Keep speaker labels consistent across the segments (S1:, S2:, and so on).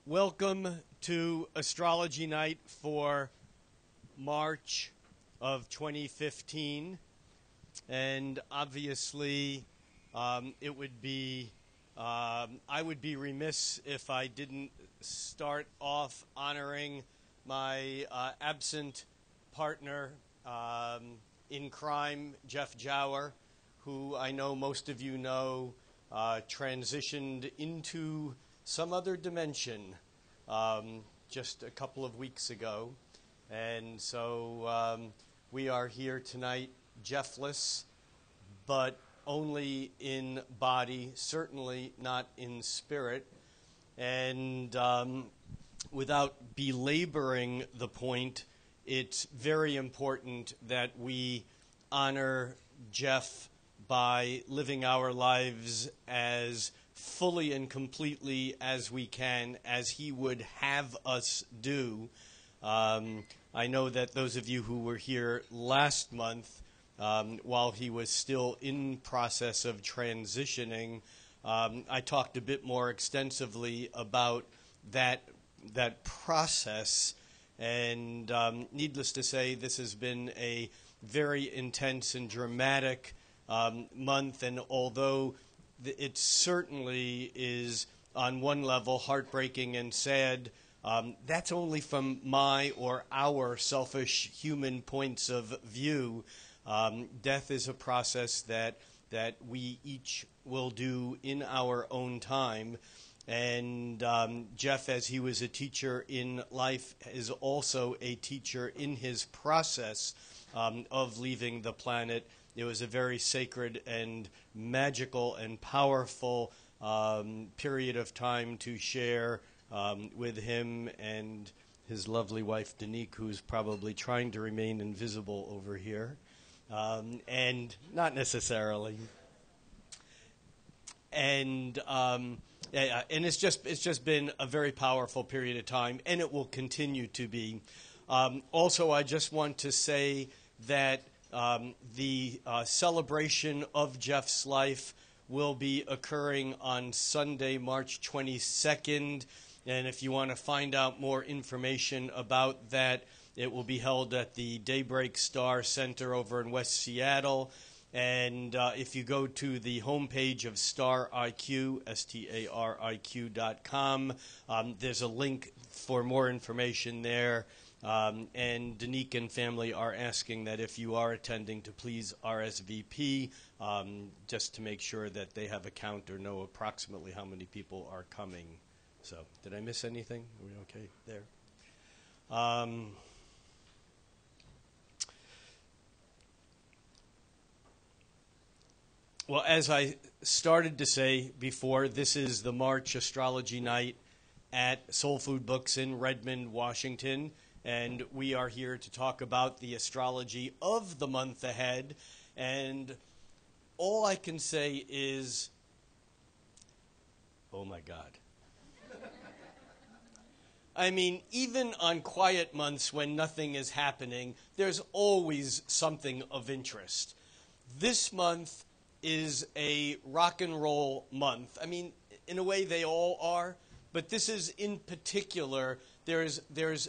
S1: Welcome to Astrology Night for March of 2015. And obviously, it would be, I would be remiss if I didn't start off honoring my absent partner in crime, Jeff Jower, who I know most of you know transitioned into some other dimension just a couple of weeks ago. And so we are here tonight, Jeffless, but only in body, certainly not in spirit. And without belaboring the point, it's very important that we honor Jeff by living our lives as fully and completely as we can, as he would have us do. I know that those of you who were here last month, while he was still in process of transitioning, I talked a bit more extensively about that process. And needless to say, this has been a very intense and dramatic month. And although it certainly is, on one level, heartbreaking and sad, that's only from my or our selfish human points of view. Death is a process that we each will do in our own time. And Jeff, as he was a teacher in life, is also a teacher in his process of leaving the planet. It was a very sacred and magical and powerful period of time to share with him and his lovely wife, Danique, who's probably trying to remain invisible over here. And not necessarily. And it's just been a very powerful period of time, and it will continue to be. Also, I just want to say that the celebration of Jeff's life will be occurring on Sunday, March 22nd. And if you want to find out more information about that, it will be held at the Daybreak Star Center over in West Seattle. And if you go to the homepage of StarIQ, STARIQ.com, there's a link for more information there. And Danique and family are asking that if you are attending to please RSVP, just to make sure that they have a count or know approximately how many people are coming. So, did I miss anything? Are we okay there? Well, as I started to say before, this is the March Astrology Night at Soul Food Books in Redmond, Washington. And we are here to talk about the astrology of the month ahead. And all I can say is, oh my God. I mean, even on quiet months when nothing is happening, there's always something of interest. This month is a rock and roll month. I mean, in a way they all are, but this is in particular, there's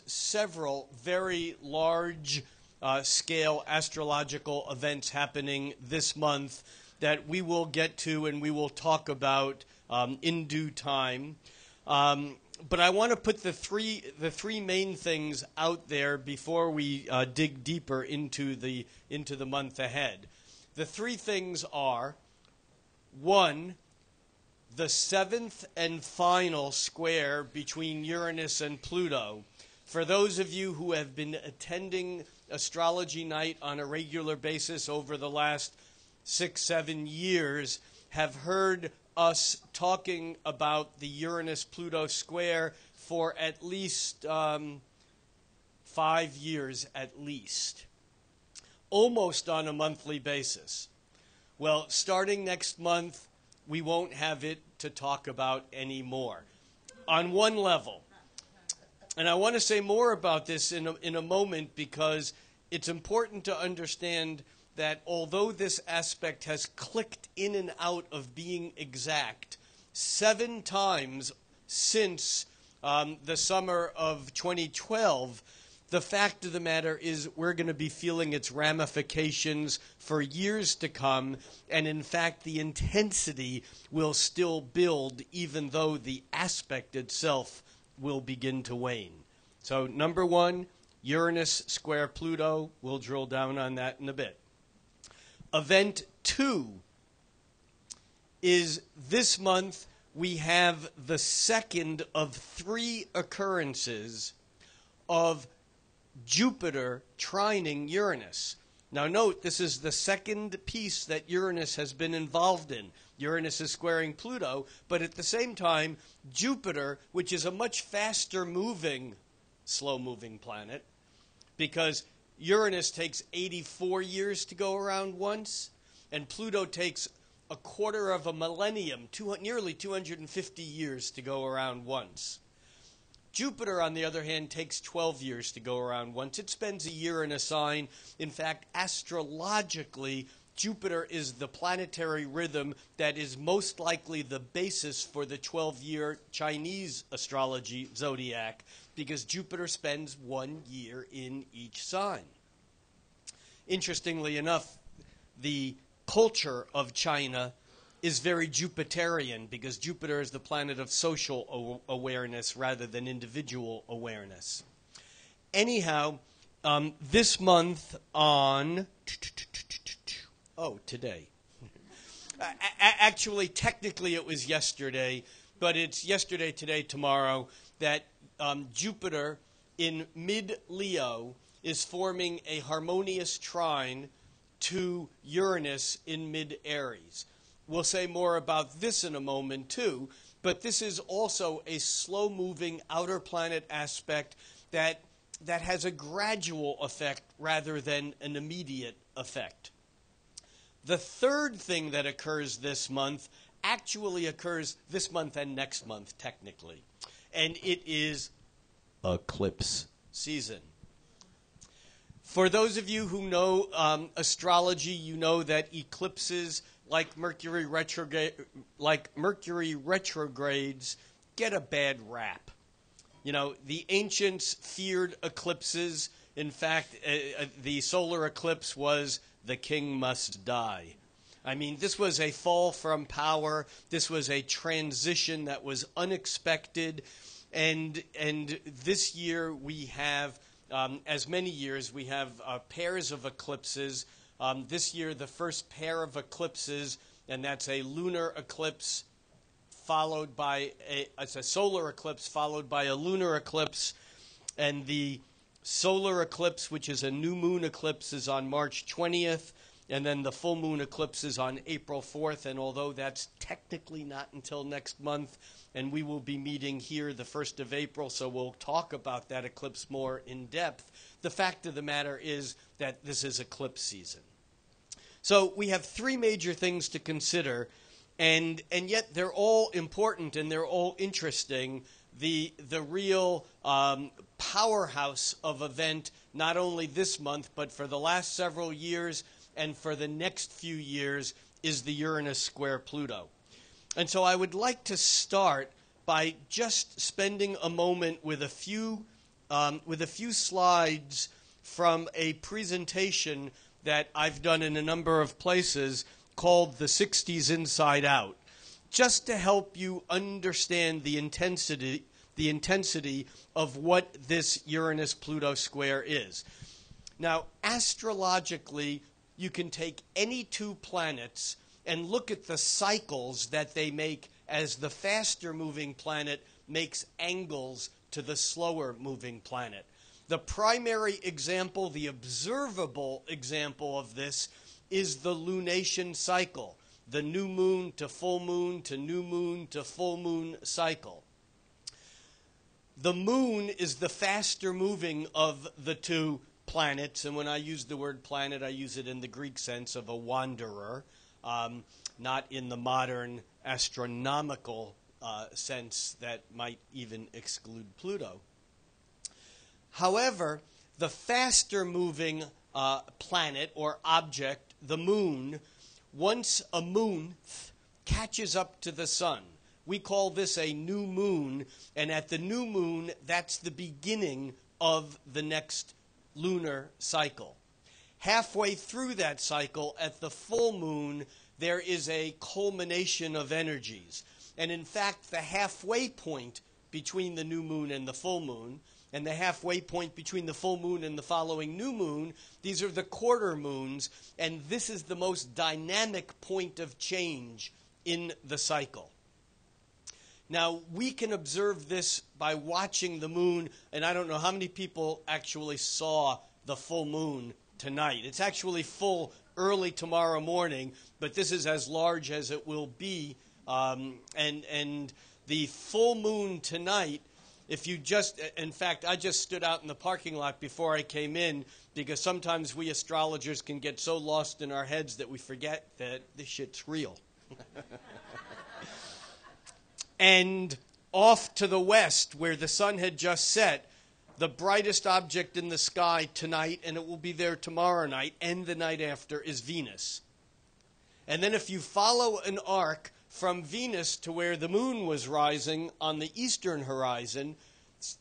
S1: several very large scale astrological events happening this month that we will get to and we will talk about in due time. But I want to put the three main things out there before we dig deeper into the month ahead. The three things are, one, the seventh and final square between Uranus and Pluto. For those of you who have been attending Astrology Night on a regular basis over the last 6-7 years, have heard us talking about the Uranus-Pluto square for at least 5 years at least, almost on a monthly basis. Well, starting next month, we won't have it to talk about anymore. On one level, and I want to say more about this in a moment because it's important to understand that although this aspect has clicked in and out of being exact 7 times since the summer of 2012, the fact of the matter is we're going to be feeling its ramifications for years to come, and in fact the intensity will still build even though the aspect itself will begin to wane. So number one, Uranus square Pluto. We'll drill down on that in a bit. Event 2 is this month we have the second of 3 occurrences of Jupiter trining Uranus. Now note, this is the second piece that Uranus has been involved in. Uranus is squaring Pluto, but at the same time, Jupiter, which is a much faster moving, slow-moving planet, because Uranus takes 84 years to go around once, and Pluto takes a quarter of a millennium, nearly 250 years to go around once. Jupiter, on the other hand, takes 12 years to go around once. It spends a year in a sign. In fact, astrologically, Jupiter is the planetary rhythm that is most likely the basis for the 12-year Chinese astrology zodiac, because Jupiter spends 1 year in each sign. Interestingly enough, the culture of China is very Jupiterian, because Jupiter is the planet of social awareness rather than individual awareness. Anyhow, this month on, today. Actually, technically it was yesterday, but it's yesterday, today, tomorrow, that Jupiter in mid-Leo is forming a harmonious trine to Uranus in mid-Aries. We'll say more about this in a moment, too, but this is also a slow-moving outer planet aspect that has a gradual effect rather than an immediate effect. The third thing that occurs this month actually occurs this month and next month, technically, and it is eclipse season. For those of you who know astrology, you know that eclipses, like Mercury retrogrades, get a bad rap. You know, the ancients feared eclipses. In fact, the solar eclipse was the king must die. I mean, this was a fall from power. This was a transition that was unexpected. And this year we have, as many years, we have pairs of eclipses. This year, the first pair of eclipses, and that's a lunar eclipse followed by it's a solar eclipse followed by a lunar eclipse. And the solar eclipse, which is a new moon eclipse, is on March 20th. And then the full moon eclipse is on April 4th. And although that's technically not until next month, and we will be meeting here the 1st of April, so we'll talk about that eclipse more in depth, the fact of the matter is that this is eclipse season. So we have 3 major things to consider, and yet they're all important and they're all interesting. The real powerhouse of event, not only this month, but for the last several years and for the next few years, is the Uranus square Pluto. And so I would like to start by just spending a moment with a few slides from a presentation that I've done in a number of places called The 60s Inside Out, just to help you understand the intensity of what this Uranus-Pluto square is. Now, astrologically, you can take any 2 planets and look at the cycles that they make as the faster-moving planet makes angles to the slower-moving planet. The primary example, the observable example of this, is the lunation cycle, the new moon to full moon to new moon to full moon cycle. The moon is the faster moving of the 2 planets, and when I use the word planet, I use it in the Greek sense of a wanderer, not in the modern astronomical sense that might even exclude Pluto. However, the faster moving planet or object, the moon, once a moon catches up to the sun, We call this a new moon, and at the new moon, that's the beginning of the next lunar cycle. Halfway through that cycle, at the full moon, there is a culmination of energies. And in fact, the halfway point between the new moon and the full moon, and the halfway point between the full moon and the following new moon, these are the quarter moons, and this is the most dynamic point of change in the cycle. Now, we can observe this by watching the moon, and I don't know how many people actually saw the full moon tonight. It's actually full early tomorrow morning, but this is as large as it will be. And the full moon tonight, if you just, in fact, I just stood out in the parking lot before I came in, because sometimes we astrologers can get so lost in our heads that we forget that this shit's real. And off to the west, where the sun had just set, the brightest object in the sky tonight, and it will be there tomorrow night and the night after, is Venus. And then if you follow an arc from Venus to where the moon was rising on the eastern horizon,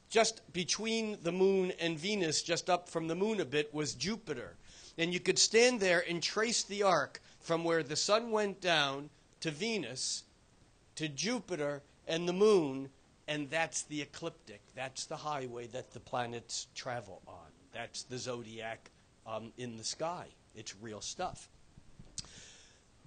S1: just between the moon and Venus, just up from the moon a bit, was Jupiter. And you could stand there and trace the arc from where the sun went down to Venus, to Jupiter and the moon, and that's the ecliptic. That's the highway that the planets travel on. That's the zodiac in the sky. It's real stuff.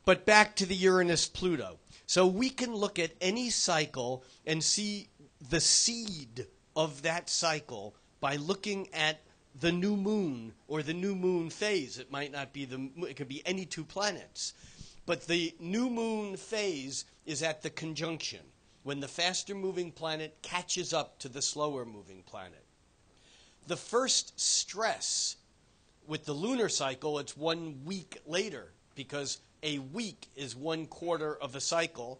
S1: But back to the Uranus-Pluto. So we can look at any cycle and see the seed of that cycle by looking at the new moon or the new moon phase. It might not be it could be any two planets. But the new moon phase is at the conjunction, when the faster moving planet catches up to the slower moving planet. The first stress with the lunar cycle, it's 1 week later, because a week is 1/4 of a cycle,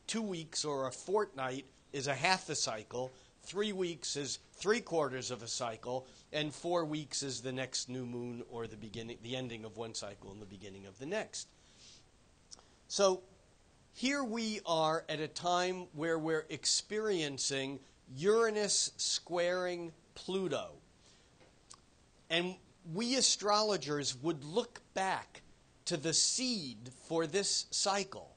S1: 2 weeks or a fortnight is a half a cycle, 3 weeks is 3/4 of a cycle, and 4 weeks is the next new moon, or the ending of one cycle and the beginning of the next. So here we are at a time where we're experiencing Uranus squaring Pluto. And we astrologers would look back to the seed for this cycle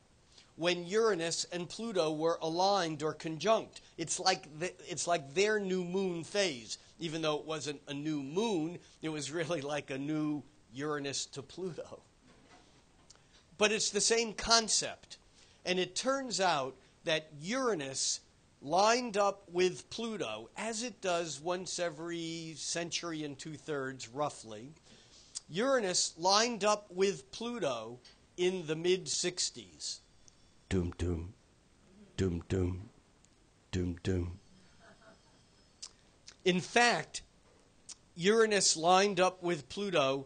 S1: when Uranus and Pluto were aligned or conjunct. It's like their new moon phase. Even though it wasn't a new moon, it was really like a new Uranus to Pluto. But it's the same concept. And it turns out that Uranus lined up with Pluto, as it does once every century and 2/3 roughly. Uranus lined up with Pluto in the mid-60s. Doom, doom, doom, doom, doom, doom. In fact, Uranus lined up with Pluto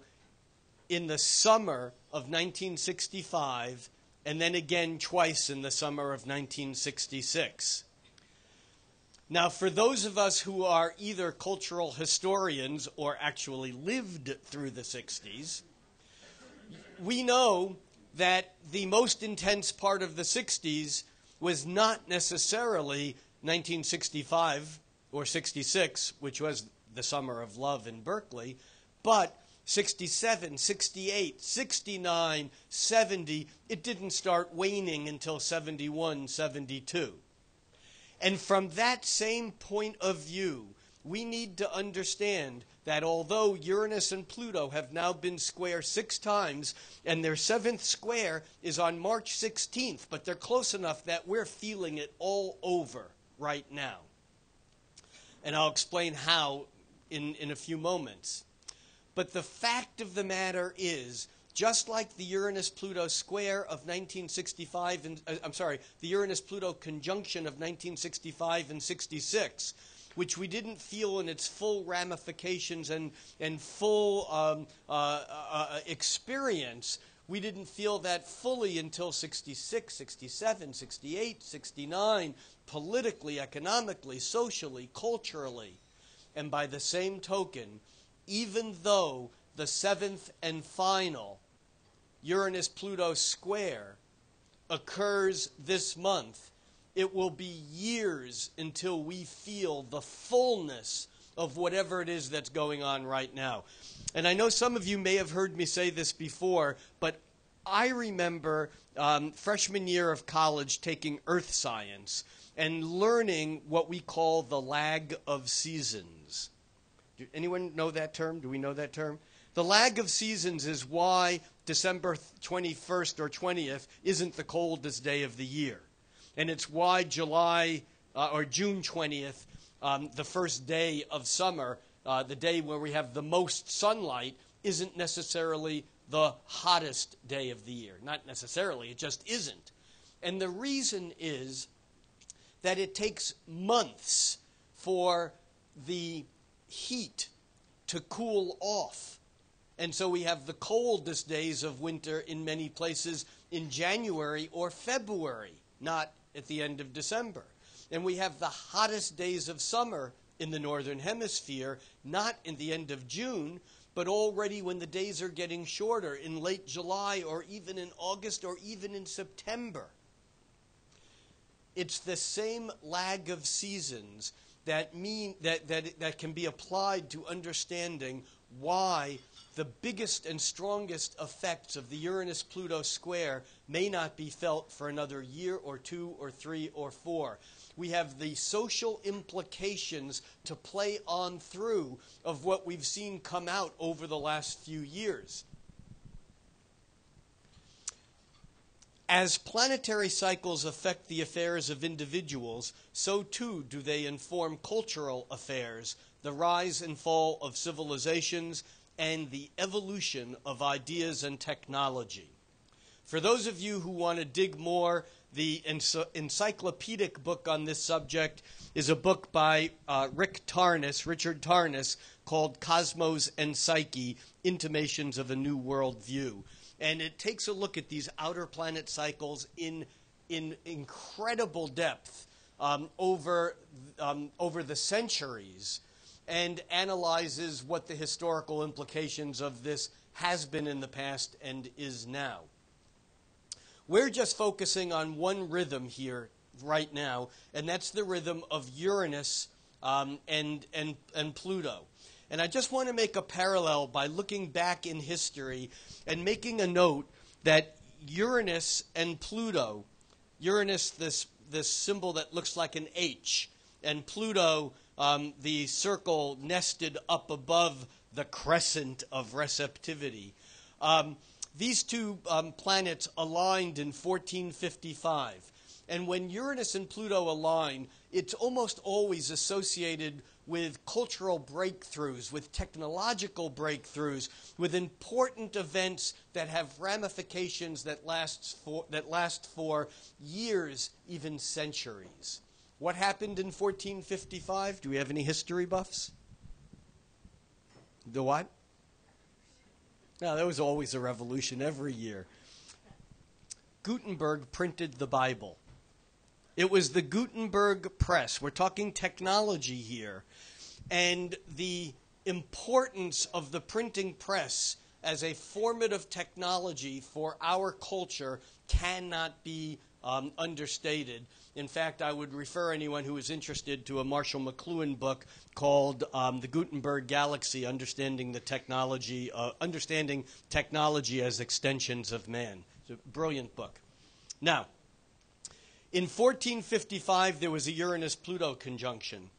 S1: in the summer of 1965, and then again twice in the summer of 1966. Now, for those of us who are either cultural historians or actually lived through the 60s, we know that the most intense part of the 60s was not necessarily 1965 or 66, which was the summer of love in Berkeley, but 67, 68, 69, 70, it didn't start waning until 71, 72. And from that same point of view, we need to understand that although Uranus and Pluto have now been square 6 times, and their 7th square is on March 16th, but they're close enough that we're feeling it all over right now. And I'll explain how in a few moments. But the fact of the matter is, just like the Uranus-Pluto square of 1965, the Uranus-Pluto conjunction of 1965 and 66, which we didn't feel in its full ramifications and full experience, we didn't feel that fully until 66, 67, 68, 69, politically, economically, socially, culturally. And by the same token, even though the 7th and final Uranus-Pluto square occurs this month, it will be years until we feel the fullness of whatever it is that's going on right now. And I know some of you may have heard me say this before, but I remember freshman year of college taking earth science and learning what we call the lag of seasons. Do anyone know that term? Do we know that term? The lag of seasons is why December 21st or 20th isn't the coldest day of the year. And it's why July or June 20th, the first day of summer, the day where we have the most sunlight, isn't necessarily the hottest day of the year. Not necessarily, it just isn't. And the reason is that it takes months for the heat to cool off. And so we have the coldest days of winter in many places in January or February, not at the end of December. And we have the hottest days of summer in the northern hemisphere, not in the end of June, but already when the days are getting shorter in late July or even in August or even in September. It's the same lag of seasons that can be applied to understanding why the biggest and strongest effects of the Uranus-Pluto square may not be felt for another year or 2 or 3 or 4. We have the social implications to play on through of what we've seen come out over the last few years. As planetary cycles affect the affairs of individuals, so too do they inform cultural affairs, the rise and fall of civilizations, and the evolution of ideas and technology. For those of you who want to dig more, the encyclopedic book on this subject is a book by Richard Tarnas, called Cosmos and Psyche, Intimations of a New World View. And it takes a look at these outer planet cycles in incredible depth over the centuries, and analyzes what the historical implications of this has been in the past and is now. We're just focusing on one rhythm here right now, and that's the rhythm of Uranus and Pluto. And I just want to make a parallel by looking back in history and making a note that Uranus and Pluto, Uranus, this symbol that looks like an H, and Pluto, the circle nested up above the crescent of receptivity. These two planets aligned in 1455. And when Uranus and Pluto align, it's almost always associated with cultural breakthroughs, with technological breakthroughs, with important events that have ramifications that last for years, even centuries. What happened in 1455? Do we have any history buffs? The what? No, there was always a revolution every year. Gutenberg printed the Bible. It was the Gutenberg press. We're talking technology here. And the importance of the printing press as a formative technology for our culture cannot be understated. In fact, I would refer anyone who is interested to a Marshall McLuhan book called The Gutenberg Galaxy, Understanding Technology as Extensions of Man. It's a brilliant book. Now, in 1455, there was a Uranus-Pluto conjunction.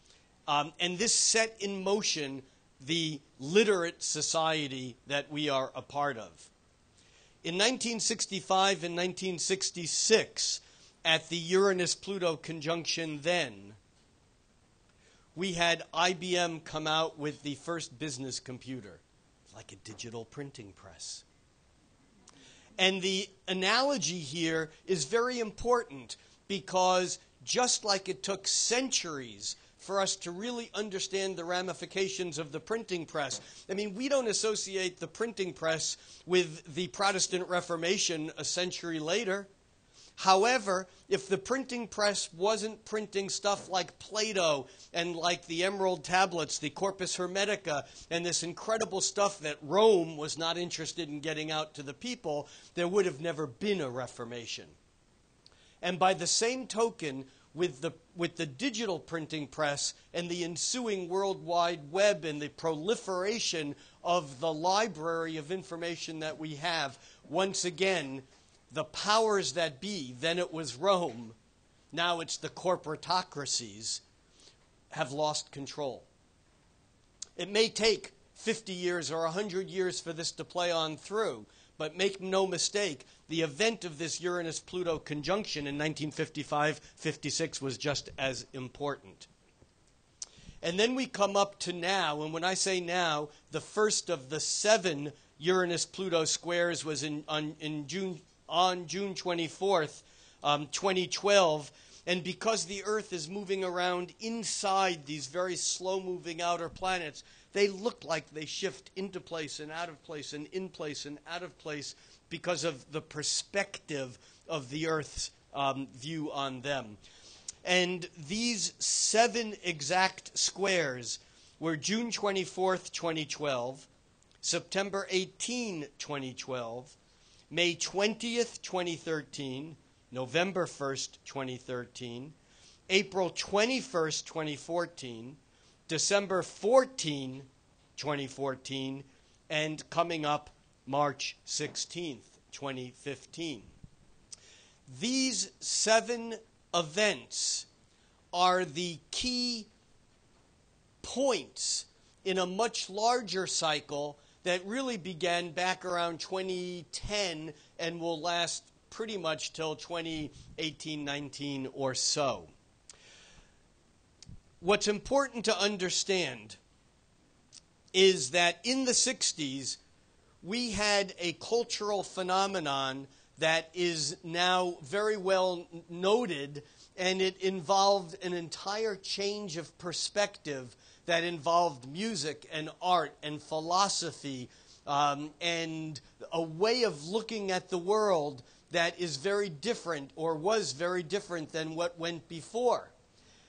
S1: And this set in motion the literate society that we are a part of. In 1965 and 1966, at the Uranus-Pluto conjunction then, we had IBM come out with the first business computer, like a digital printing press. And the analogy here is very important because just like it took centuries for us to really understand the ramifications of the printing press. I mean, we don't associate the printing press with the Protestant Reformation a century later. However, if the printing press wasn't printing stuff like Plato and like the Emerald Tablets, the Corpus Hermetica, and this incredible stuff that Rome was not interested in getting out to the people, there would have never been a Reformation. And by the same token, with the digital printing press and the ensuing World Wide Web and the proliferation of the library of information that we have, once again, the powers that be, then it was Rome, now it's the corporatocracies, have lost control. It may take 50 years or 100 years for this to play on through, but make no mistake, the event of this Uranus-Pluto conjunction in 1955-56 was just as important. And then we come up to now, and when I say now, the first of the 7 Uranus-Pluto squares was on June 24th, 2012. And because the Earth is moving around inside these very slow-moving outer planets, they look like they shift into place and out of place and in place and out of place because of the perspective of the Earth's view on them. And these 7 exact squares were June 24th, 2012, September 18, 2012, May 20th, 2013, November 1st, 2013, April 21st, 2014, December 14, 2014, and coming up March 16th, 2015. These 7 events are the key points in a much larger cycle that really began back around 2010 and will last pretty much till 2018-19 or so. What's important to understand is that in the 60s, we had a cultural phenomenon that is now very well noted, and it involved an entire change of perspective that involved music and art and philosophy and a way of looking at the world that is very different or was very different than what went before.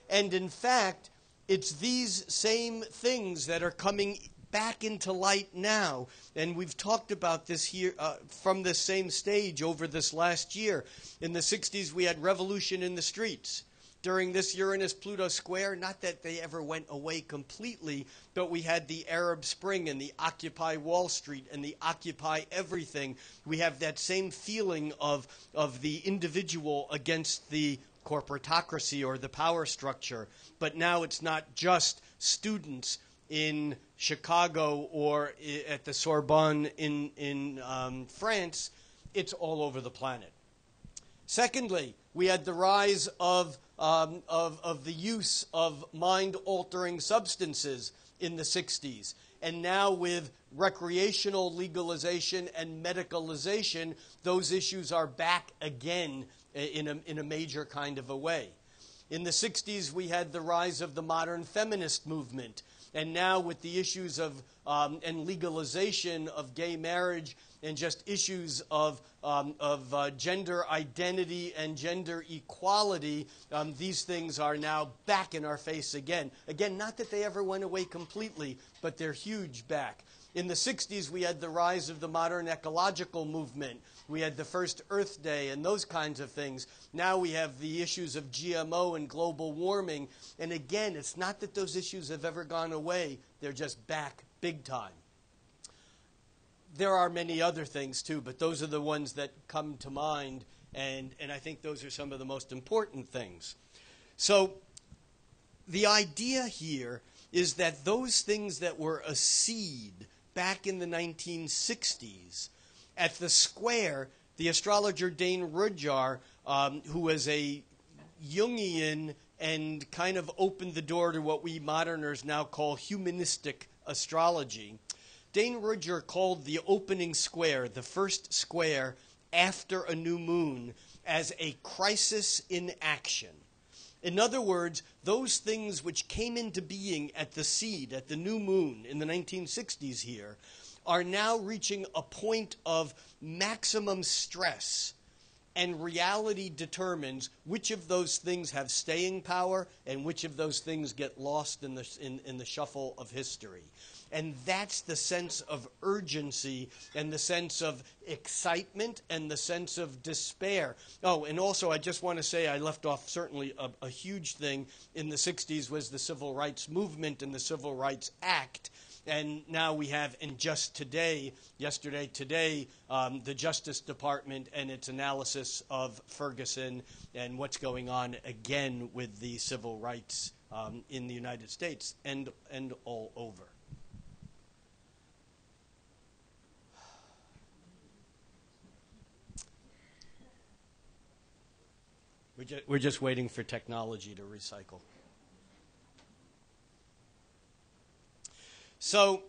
S1: And in fact, it's these same things that are coming back into light now. And we've talked about this here from this same stage over this last year. In the 60s, we had revolution in the streets. During this Uranus-Pluto square, not that they ever went away completely, but we had the Arab Spring and the Occupy Wall Street and the Occupy everything. We have that same feeling of the individual against the corporatocracy or the power structure. But now it's not just students in Chicago or at the Sorbonne in France. It's all over the planet. Secondly, we had the rise of the use of mind-altering substances in the 60s. And now with recreational legalization and medicalization, those issues are back again in a major kind of a way. In the 60s, we had the rise of the modern feminist movement. And now with the issues of and legalization of gay marriage and just issues of gender identity and gender equality, these things are now back in our face again. Again, not that they ever went away completely, but they're huge back. In the 60s, we had the rise of the modern ecological movement. We had the first Earth Day and those kinds of things. Now we have the issues of GMO and global warming. And again, it's not that those issues have ever gone away. They're just back big time. There are many other things too, but those are the ones that come to mind. And I think those are some of the most important things. So the idea here is that those things that were a seed back in the 1960s, at the square, the astrologer Dane Rudhyar, who was a Jungian and kind of opened the door to what we moderners now call humanistic astrology, Dane Rudhyar called the opening square, the first square after a new moon, as a crisis in action. In other words, those things which came into being at the seed, at the new moon in the 1960s here, are now reaching a point of maximum stress and reality determines which of those things have staying power and which of those things get lost in the shuffle of history. And that's the sense of urgency and the sense of excitement and the sense of despair. Oh, and also I just want to say I left off certainly a huge thing in the 60s was the Civil Rights Movement and the Civil Rights Act. And now we have, and just today, the Justice Department and its analysis of Ferguson and what's going on again with the civil rights in the United States and all over. We're just waiting for technology to recycle. So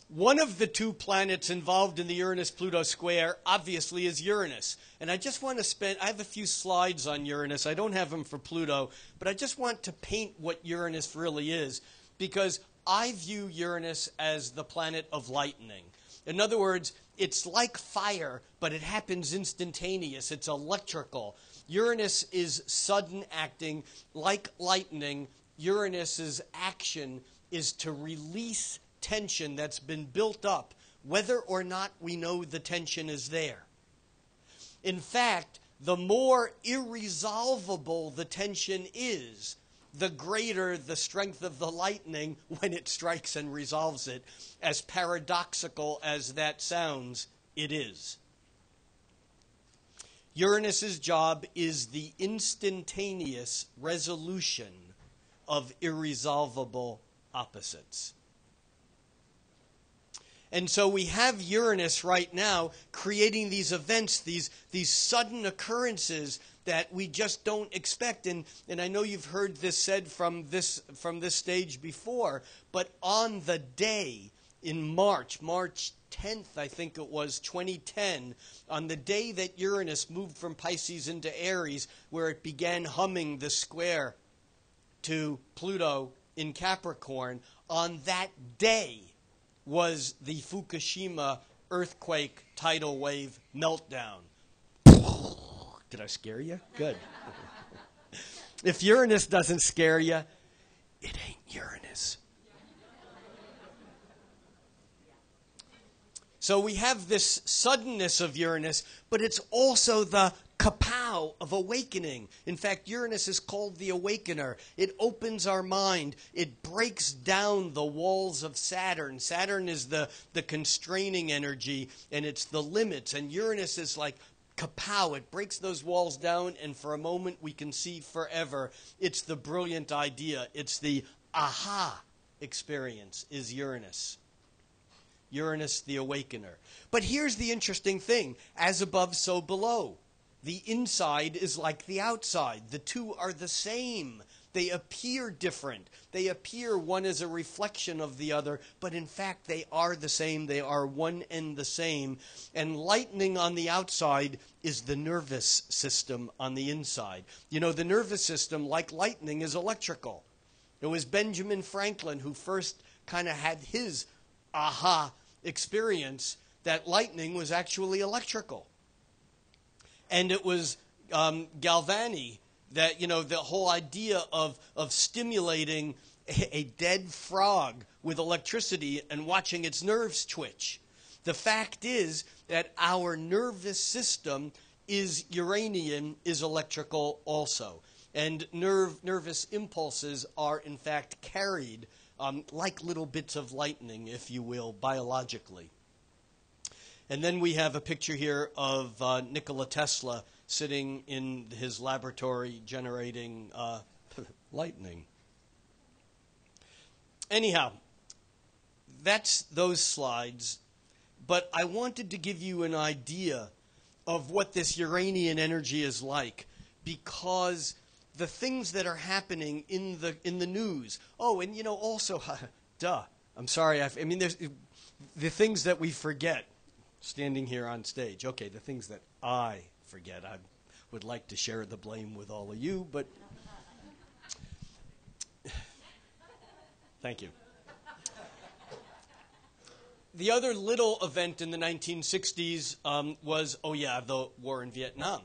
S1: one of the two planets involved in the Uranus-Pluto square obviously is Uranus. And I just want to I have a few slides on Uranus. I don't have them for Pluto, but I just want to paint what Uranus really is because I view Uranus as the planet of lightning. In other words, it's like fire, but it happens instantaneous. It's electrical. Uranus is sudden acting. Like lightning, Uranus's action is to release tension that's been built up, whether or not we know the tension is there. In fact, the more irresolvable the tension is, the greater the strength of the lightning when it strikes and resolves it. As paradoxical as that sounds, it is. Uranus's job is the instantaneous resolution of irresolvable opposites. And so we have Uranus right now creating these events, these sudden occurrences that we just don't expect. And I know you've heard this said from this stage before, but on the day in March 10th, I think it was, 2010, on the day that Uranus moved from Pisces into Aries, where it began humming the square to Pluto in Capricorn, on that day was the Fukushima earthquake tidal wave meltdown. Did I scare you? Good. If Uranus doesn't scare you, it ain't Uranus. So we have this suddenness of Uranus, but it's also the kapow of awakening. In fact, Uranus is called the awakener. It opens our mind. It breaks down the walls of Saturn. Saturn is the constraining energy, and it's the limits. And Uranus is like kapow. It breaks those walls down, and for a moment we can see forever. It's the brilliant idea. It's the aha experience is Uranus. Uranus, the awakener. But here's the interesting thing. As above, so below. The inside is like the outside. The two are the same. They appear different. They appear one as a reflection of the other, but in fact they are the same. They are one and the same. And lightning on the outside is the nervous system on the inside. You know, the nervous system, like lightning, is electrical. It was Benjamin Franklin who first kind of had his aha experience that lightning was actually electrical. And it was Galvani that, you know, the whole idea of stimulating a dead frog with electricity and watching its nerves twitch. The fact is that our nervous system is Uranian, is electrical also. And nervous impulses are, in fact, carried like little bits of lightning, if you will, biologically. And then we have a picture here of Nikola Tesla sitting in his laboratory generating lightning. Anyhow, that's those slides. But I wanted to give you an idea of what this Uranian energy is like, because the things that are happening in the news. Oh, and you know, also, I'm sorry. I mean, there's the things that we forget standing here on stage. Okay, the things that I forget. I would like to share the blame with all of you, but thank you. The other little event in the 1960s was, the war in Vietnam.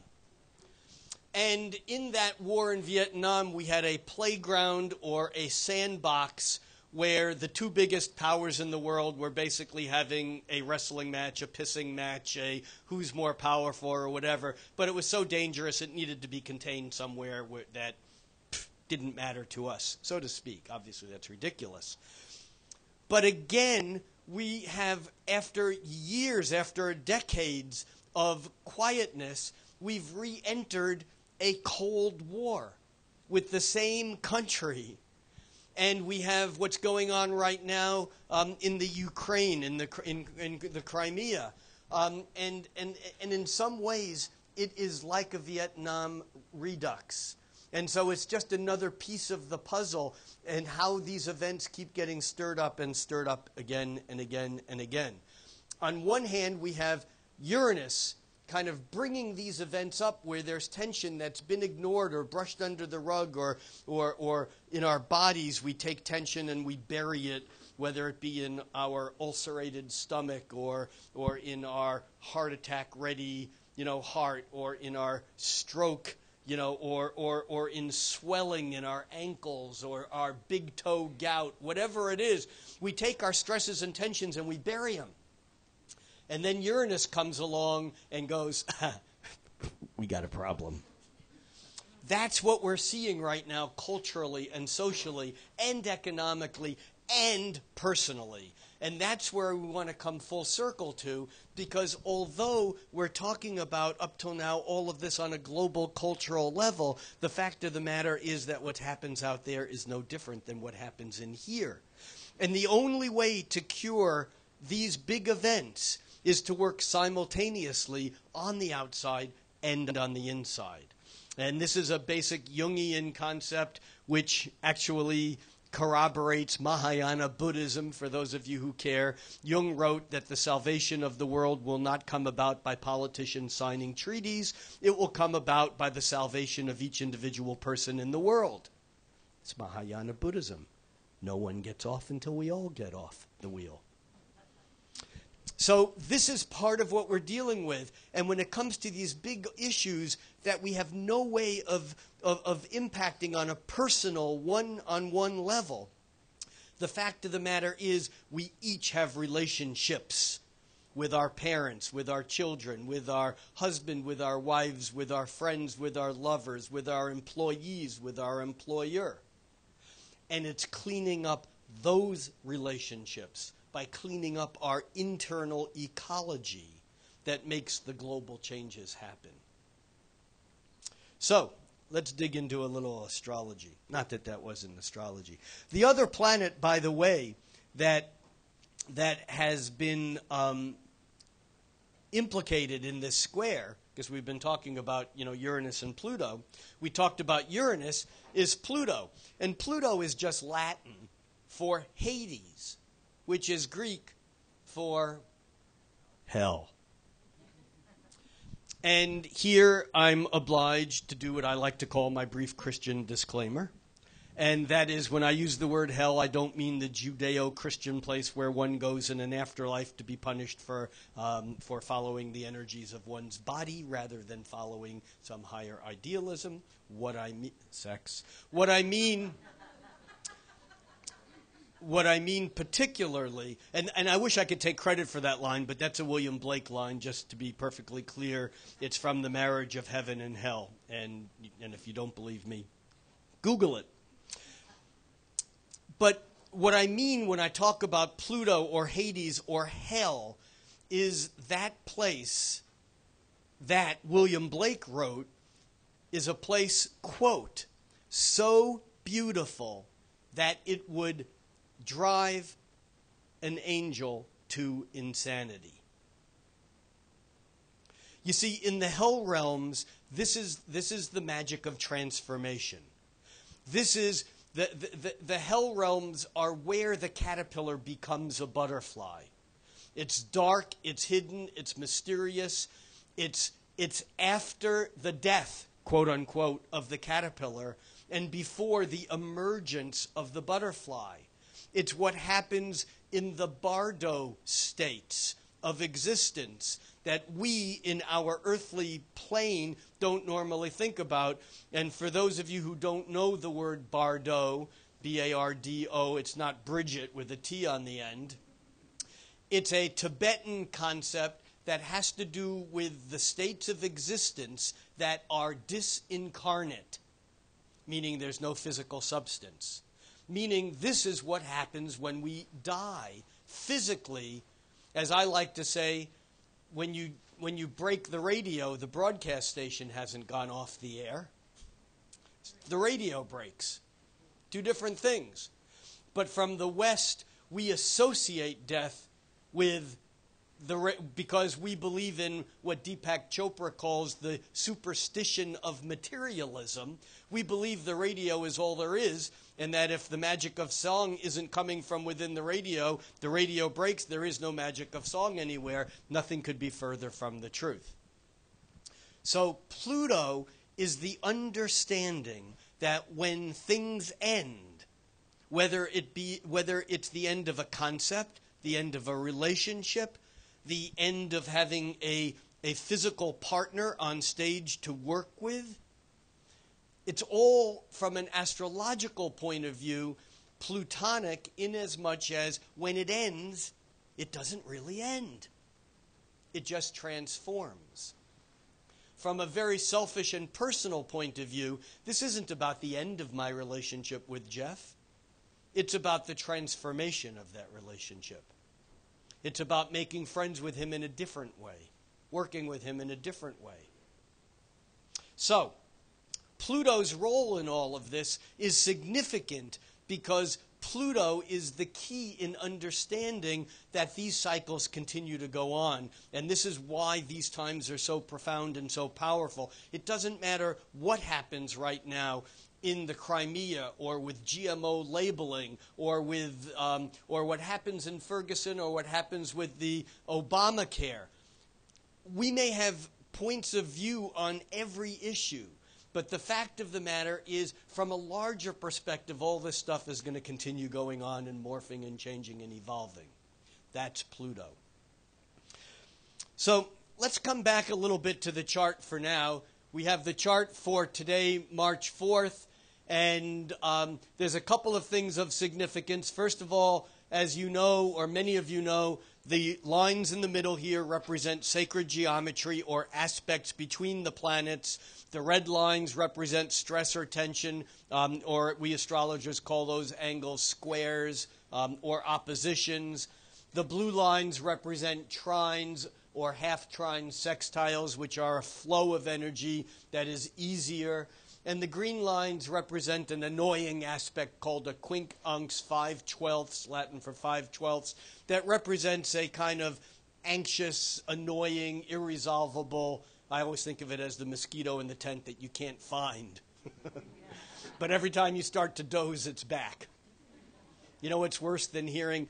S1: And in that war in Vietnam, we had a playground or a sandbox where the two biggest powers in the world were basically having a wrestling match, a pissing match, a who's more powerful or whatever. But it was so dangerous it needed to be contained somewhere where that didn't matter to us, so to speak. Obviously, that's ridiculous. But again, we have, after years, after decades of quietness, we've re-entered a Cold War with the same country. And we have what's going on right now in the Ukraine, in the Crimea. And in some ways, it is like a Vietnam redux. And so it's just another piece of the puzzle and how these events keep getting stirred up again and again and again. On one hand, we have Uranus kind of bringing these events up where there's tension that's been ignored or brushed under the rug, or in our bodies we take tension and we bury it, whether it be in our ulcerated stomach or in our heart attack ready, heart, or in our stroke, or in swelling in our ankles or our big toe gout, whatever it is. We take our stresses and tensions and we bury them. And then Uranus comes along and goes, we got a problem. That's what we're seeing right now culturally and socially and economically and personally. And that's where we want to come full circle to, because although we're talking about, up till now, all of this on a global cultural level, the fact of the matter is that what happens out there is no different than what happens in here. And the only way to cure these big events is to work simultaneously on the outside and on the inside. And this is a basic Jungian concept which actually corroborates Mahayana Buddhism, for those of you who care. Jung wrote that the salvation of the world will not come about by politicians signing treaties. It will come about by the salvation of each individual person in the world. It's Mahayana Buddhism. No one gets off until we all get off the wheel. So this is part of what we're dealing with. And when it comes to these big issues that we have no way of impacting on a personal, one-on-one level, the fact of the matter is we each have relationships with our parents, with our children, with our husband, with our wives, with our friends, with our lovers, with our employees, with our employer. And it's cleaning up those relationships by cleaning up our internal ecology that makes the global changes happen. So, let's dig into a little astrology. Not that that wasn't astrology. The other planet, by the way, that has been implicated in this square, because we've been talking about, Uranus and Pluto. We talked about Uranus, is Pluto. And Pluto is just Latin for Hades, which is Greek for hell. And here I'm obliged to do what I like to call my brief Christian disclaimer. And that is, when I use the word hell, I don't mean the Judeo-Christian place where one goes in an afterlife to be punished for following the energies of one's body rather than following some higher idealism. Sex. What I mean particularly, and I wish I could take credit for that line, but that's a William Blake line, just to be perfectly clear. It's from The Marriage of Heaven and Hell. And if you don't believe me, Google it. But what I mean when I talk about Pluto or Hades or hell is that place that William Blake wrote is a place, quote, so beautiful that it would drive an angel to insanity. You see, in the hell realms, this is the magic of transformation. This is the hell realms are where the caterpillar becomes a butterfly. It's dark, it's hidden, it's mysterious. It's after the death, quote unquote, of the caterpillar and before the emergence of the butterfly. It's what happens in the bardo states of existence that we in our earthly plane don't normally think about. And for those of you who don't know the word Bardo, B-A-R-D-O, it's not Bridget with a T on the end. It's a Tibetan concept that has to do with the states of existence that are disincarnate, meaning there's no physical substance. Meaning this is what happens when we die physically. As I like to say, when you break the radio, the broadcast station hasn't gone off the air. The radio breaks. Two different things. But from the West, we associate death with because we believe in what Deepak Chopra calls the superstition of materialism. We believe the radio is all there is, and that if the magic of song isn't coming from within the radio breaks, there is no magic of song anywhere. Nothing could be further from the truth. So Pluto is the understanding that when things end, whether it's the end of a concept, the end of a relationship, the end of having a physical partner on stage to work with. It's all, from an astrological point of view, Plutonic, in as much as when it ends, it doesn't really end. It just transforms. From a very selfish and personal point of view, this isn't about the end of my relationship with Jeff. It's about the transformation of that relationship. It's about making friends with him in a different way, working with him in a different way. So, Pluto's role in all of this is significant because Pluto is the key in understanding that these cycles continue to go on. And this is why these times are so profound and so powerful. It doesn't matter what happens right now in the Crimea, or with GMO labeling, or with or what happens in Ferguson, or what happens with the Obamacare. We may have points of view on every issue, but the fact of the matter is, from a larger perspective, all this stuff is going to continue going on and morphing and changing and evolving. That's Pluto. So let's come back a little bit to the chart for now. We have the chart for today, March 4th. And there's a couple of things of significance. First of all, as you know, or many of you know, the lines in the middle here represent sacred geometry or aspects between the planets. The red lines represent stress or tension, or we astrologers call those angles squares or oppositions. The blue lines represent trines or half-trine sextiles, which are a flow of energy that is easier. And the green lines represent an annoying aspect called a quincunx 5/12, Latin for 5/12, that represents a kind of anxious, annoying, irresolvable. I always think of it as the mosquito in the tent that you can't find. But every time you start to doze, it's back. You know what's worse than hearing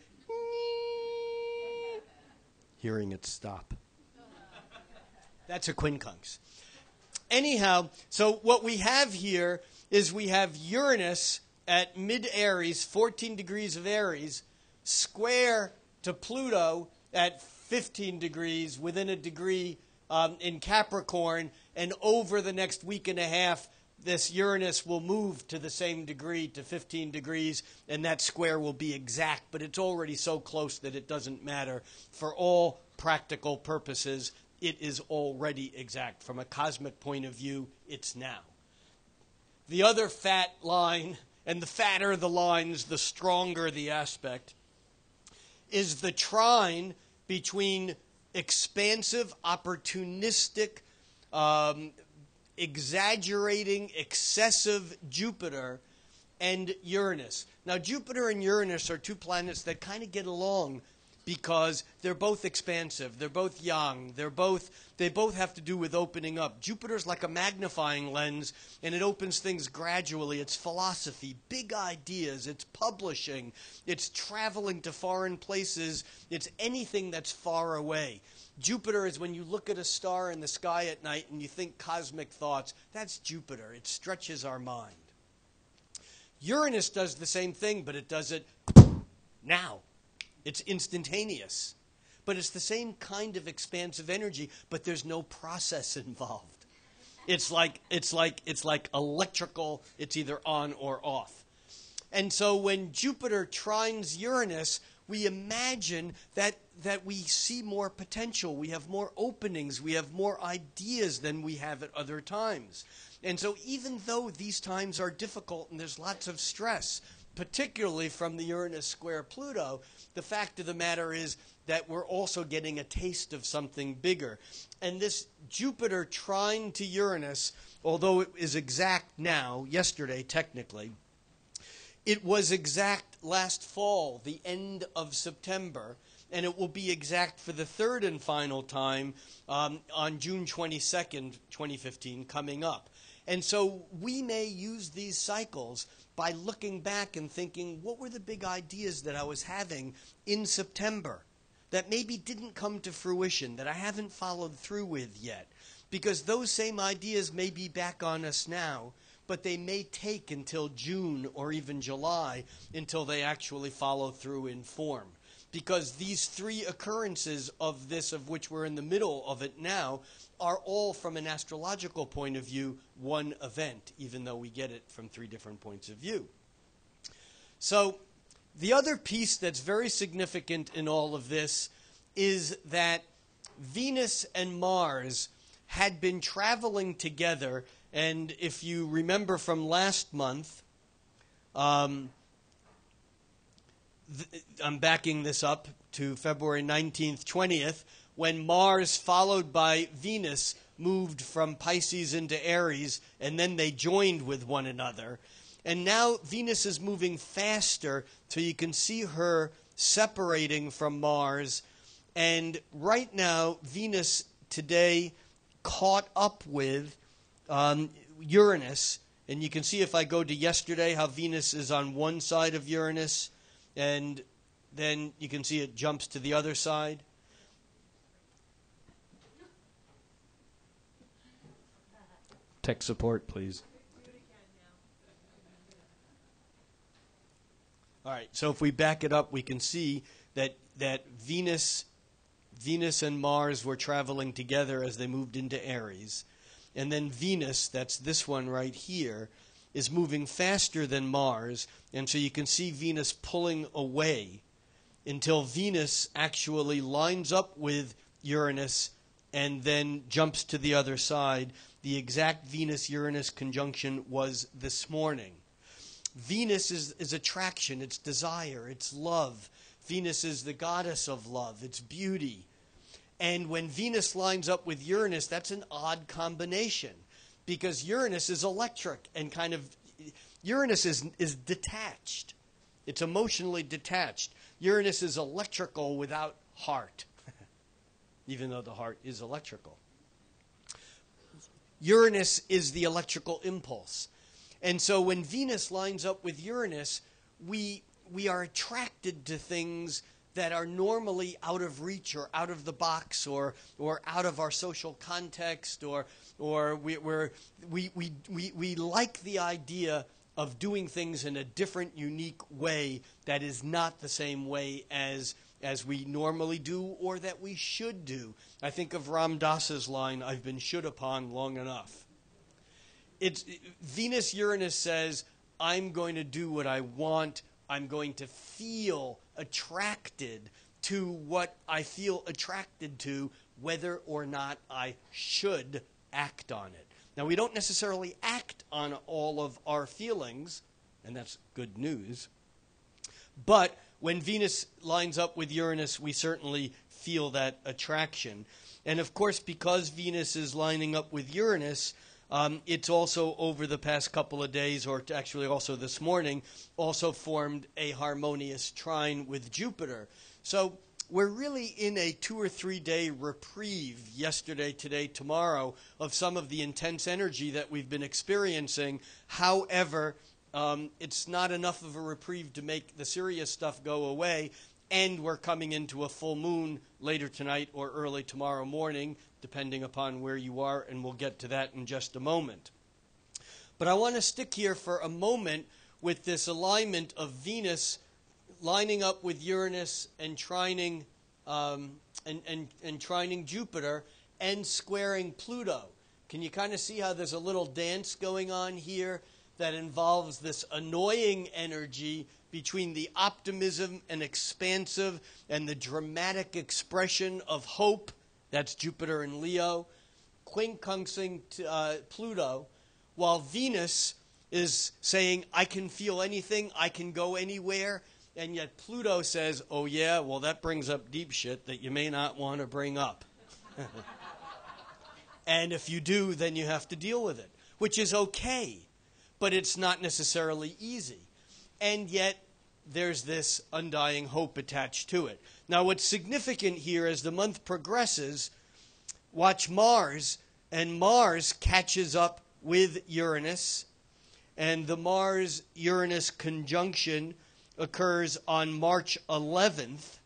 S1: it stop? That's a quincunx. Anyhow, so what we have here is we have Uranus at mid-Aries, 14 degrees of Aries, square to Pluto at 15 degrees, within a degree in Capricorn, and over the next week and a half, this Uranus will move to the same degree, to 15 degrees, and that square will be exact, but it's already so close that it doesn't matter. For all practical purposes, it is already exact. From a cosmic point of view, it's now. The other fat line, and the fatter the lines, the stronger the aspect, is the trine between expansive, opportunistic, exaggerating, excessive Jupiter and Uranus. Now, Jupiter and Uranus are two planets that kind of get along because they're both expansive, they're both young, they both have to do with opening up. Jupiter's like a magnifying lens, and it opens things gradually. It's philosophy, big ideas, it's publishing, it's traveling to foreign places, it's anything that's far away. Jupiter is when you look at a star in the sky at night and you think cosmic thoughts. That's Jupiter. It stretches our mind. Uranus does the same thing, but it does it now. It's instantaneous. but it's the same kind of expansive energy, but there's no process involved. It's like electrical, it's either on or off. And so when Jupiter trines Uranus, we imagine that we see more potential, we have more openings, we have more ideas than we have at other times. And so even though these times are difficult and there's lots of stress, particularly from the Uranus square Pluto, the fact of the matter is that we're also getting a taste of something bigger. And this Jupiter trine to Uranus, although it is exact now, yesterday technically, it was exact last fall, the end of September, and it will be exact for the third and final time on June 22nd, 2015, coming up. And so we may use these cycles by looking back and thinking, what were the big ideas that I was having in September that maybe didn't come to fruition, that I haven't followed through with yet? Because those same ideas may be back on us now, but they may take until June or even July until they actually follow through in form. Because these three occurrences of this, of which we're in the middle of it now, are all, from an astrological point of view, one event, even though we get it from three different points of view. So the other piece that's very significant in all of this is that Venus and Mars had been traveling together, and if you remember from last month, I'm backing this up to February 19th, 20th, when Mars, followed by Venus, moved from Pisces into Aries, and then they joined with one another. And now Venus is moving faster, so you can see her separating from Mars. And right now, Venus today caught up with Uranus. And you can see if I go to yesterday how Venus is on one side of Uranus, and then you can see it jumps to the other side. Tech support, please. All right, so if we back it up, we can see that Venus and Mars were traveling together as they moved into Aries. And then Venus, that's this one right here, is moving faster than Mars. And so you can see Venus pulling away until Venus actually lines up with Uranus and then jumps to the other side. The exact Venus-Uranus conjunction was this morning. Venus is attraction, it's desire, it's love. Venus is the goddess of love, it's beauty. And when Venus lines up with Uranus, that's an odd combination, because Uranus is electric and kind of, Uranus is detached. It's emotionally detached. Uranus is electrical without heart, even though the heart is electrical. Uranus is the electrical impulse. And so when Venus lines up with Uranus, we are attracted to things that are normally out of reach or out of the box or out of our social context, or we like the idea of doing things in a different, unique way that is not the same way as we normally do or that we should do. I think of Ram Dass's line, "I've been should upon long enough." Venus-Uranus says, I'm going to do what I want. I'm going to feel attracted to what I feel attracted to, whether or not I should act on it. Now, we don't necessarily act on all of our feelings, and that's good news. But when Venus lines up with Uranus, we certainly feel that attraction. And of course, because Venus is lining up with Uranus, it's also over the past couple of days, or actually also this morning, also formed a harmonious trine with Jupiter. So we're really in a 2 or 3 day reprieve, yesterday, today, tomorrow, of some of the intense energy that we've been experiencing. However, it's not enough of a reprieve to make the serious stuff go away, and we're coming into a full moon later tonight or early tomorrow morning, depending upon where you are, and we'll get to that in just a moment. But I want to stick here for a moment with this alignment of Venus lining up with Uranus and trining and trining Jupiter and squaring Pluto. Can you kind of see how there's a little dance going on here that involves this annoying energy between the optimism and expansive and the dramatic expression of hope? That's Jupiter and Leo, quincunxing Pluto, while Venus is saying, I can feel anything, I can go anywhere, and yet Pluto says, oh yeah, well that brings up deep shit that you may not want to bring up. And if you do, then you have to deal with it, which is okay, but it's not necessarily easy. And yet there's this undying hope attached to it. Now what's significant here as the month progresses, watch Mars, and Mars catches up with Uranus, and the Mars-Uranus conjunction occurs on March 11th,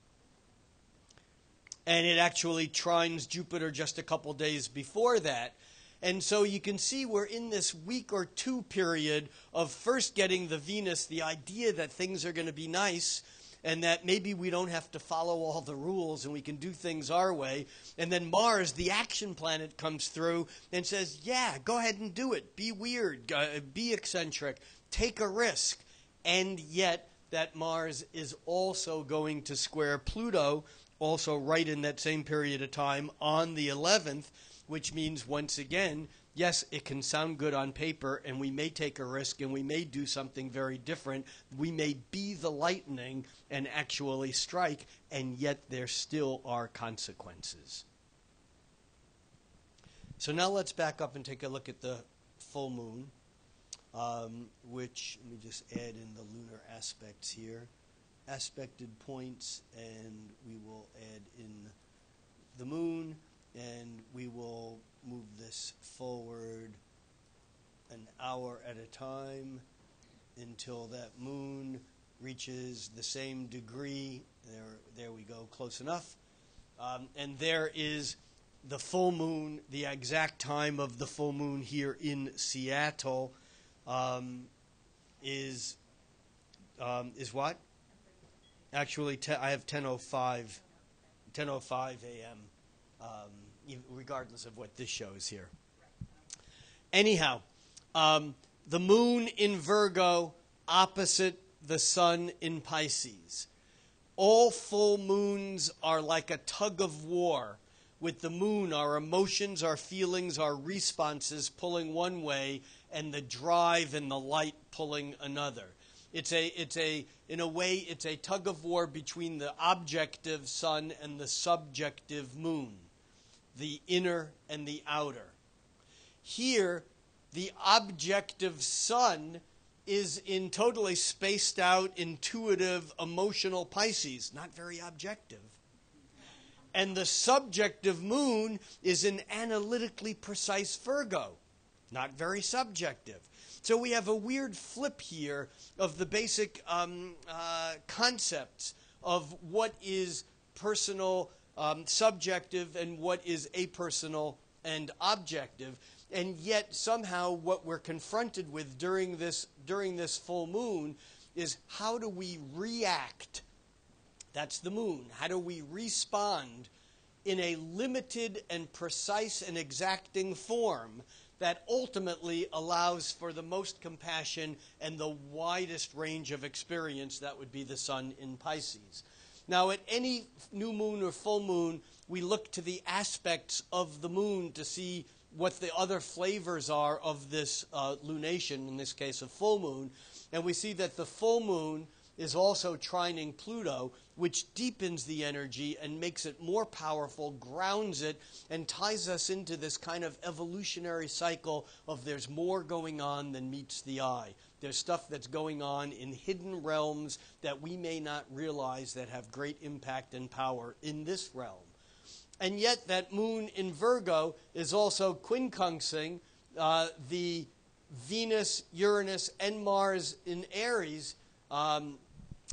S1: and it actually trines Jupiter just a couple days before that. And so you can see we're in this week or two period of first getting the Venus, the idea that things are going to be nice, and that maybe we don't have to follow all the rules and we can do things our way. And then Mars, the action planet, comes through and says, yeah, go ahead and do it. Be weird. Be eccentric. Take a risk. And yet that Mars is also going to square Pluto, also right in that same period of time on the 11th, which means, once again, yes, it can sound good on paper, and we may take a risk, and we may do something very different. We may be the lightning and actually strike, and yet there still are consequences. So now let's back up and take a look at the full moon, which, let me just add in the lunar aspects here. Aspected points, and we will add in the moon, and we will move this forward an hour at a time until that moon reaches the same degree. There we go, close enough. And there is the full moon, the exact time of the full moon here in Seattle is what? Actually, I have 10:05 a.m., regardless of what this shows here. Anyhow, the moon in Virgo opposite the sun in Pisces. All full moons are like a tug of war. With the moon, our emotions, our feelings, our responses pulling one way, and the drive and the light pulling another. In a way, it's a tug of war between the objective sun and the subjective moon, the inner and the outer. Here, the objective sun is in totally spaced out, intuitive, emotional Pisces, not very objective. And the subjective moon is in analytically precise Virgo, not very subjective. So we have a weird flip here of the basic concepts of what is personal, subjective, and what is apersonal and objective. And yet somehow what we're confronted with during this full moon is, how do we react? That's the moon. How do we respond in a limited and precise and exacting form that ultimately allows for the most compassion and the widest range of experience? That would be the sun in Pisces. Now, at any new moon or full moon, we look to the aspects of the moon to see what the other flavors are of this lunation, in this case a full moon. And we see that the full moon is also trining Pluto, which deepens the energy and makes it more powerful, grounds it, and ties us into this kind of evolutionary cycle of there's more going on than meets the eye. There's stuff that's going on in hidden realms that we may not realize that have great impact and power in this realm. And yet that moon in Virgo is also quincunxing the Venus, Uranus, and Mars in Aries.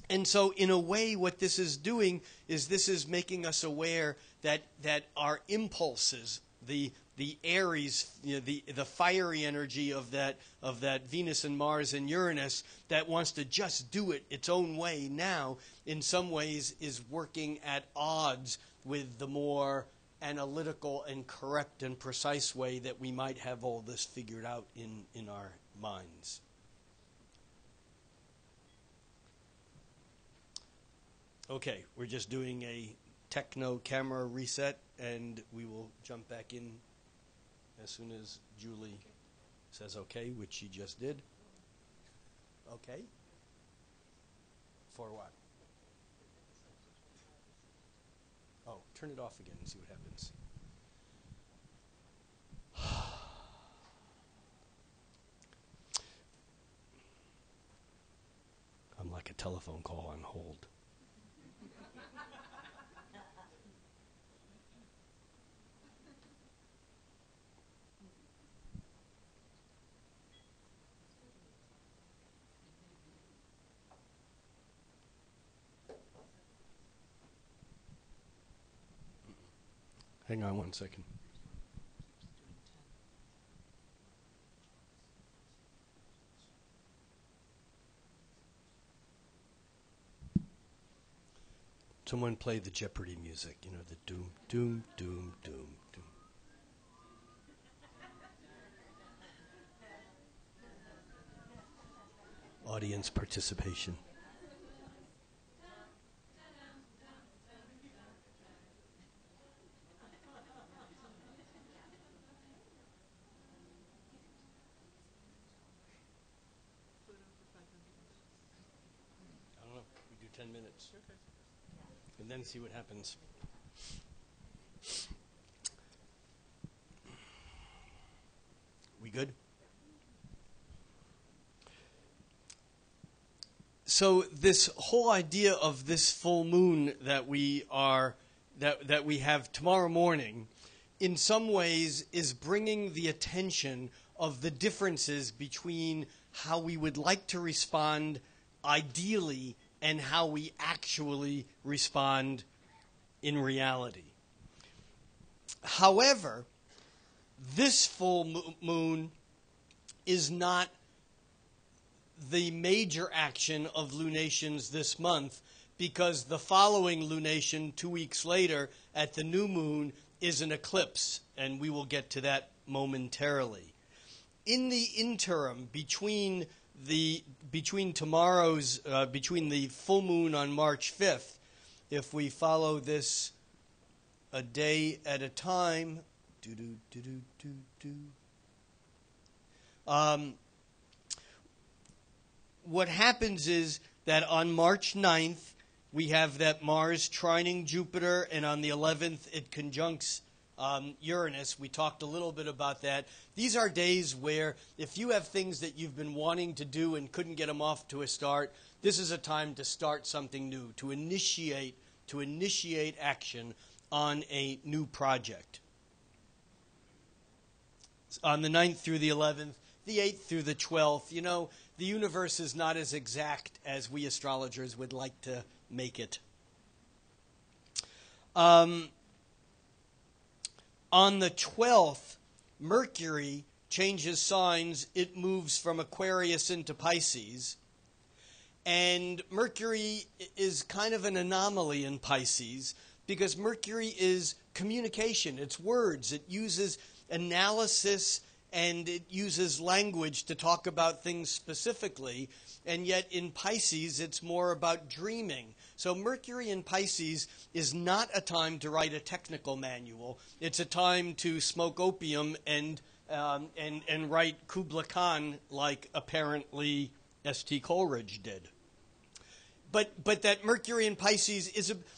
S1: And so in a way what this is doing is this is making us aware that our impulses, the Aries, the fiery energy of that Venus and Mars and Uranus that wants to just do it its own way now, in some ways is working at odds with the more analytical and correct and precise way that we might have all this figured out in our minds. Okay, we're just doing a techno camera reset, and we will jump back in as soon as Julie says okay, which she just did. Okay. For what? Oh, turn it off again and see what happens. I'm like a telephone call on hold. Hang on one second. Someone play the Jeopardy music, you know, the doom, doom, doom, doom, doom. Audience participation. I don't know. We do 10 minutes. Okay. And then see what happens. We good? So this whole idea of this full moon that we have tomorrow morning, in some ways, is bringing the attention of the differences between how we would like to respond ideally and how we actually respond in reality. However, this full moon is not the major action of lunations this month, because the following lunation 2 weeks later at the new moon is an eclipse, and we will get to that momentarily. In the interim, between the full moon on March 5th, if we follow this a day at a time, what happens is that on March 9th, we have that Mars trining Jupiter, and on the 11th, it conjuncts Uranus. We talked a little bit about that. These are days where if you have things that you've been wanting to do and couldn't get them off to a start, this is a time to start something new, to initiate action on a new project. On the 9th through the 11th, the 8th through the 12th, you know, the universe is not as exact as we astrologers would like to make it. On the 12th, Mercury changes signs. It moves from Aquarius into Pisces. And Mercury is kind of an anomaly in Pisces because Mercury is communication. It's words. It uses analysis and it uses language to talk about things specifically. And yet in Pisces, it's more about dreaming. So Mercury in Pisces is not a time to write a technical manual. It's a time to smoke opium and write Kubla Khan like apparently S.T. Coleridge did. But that Mercury in Pisces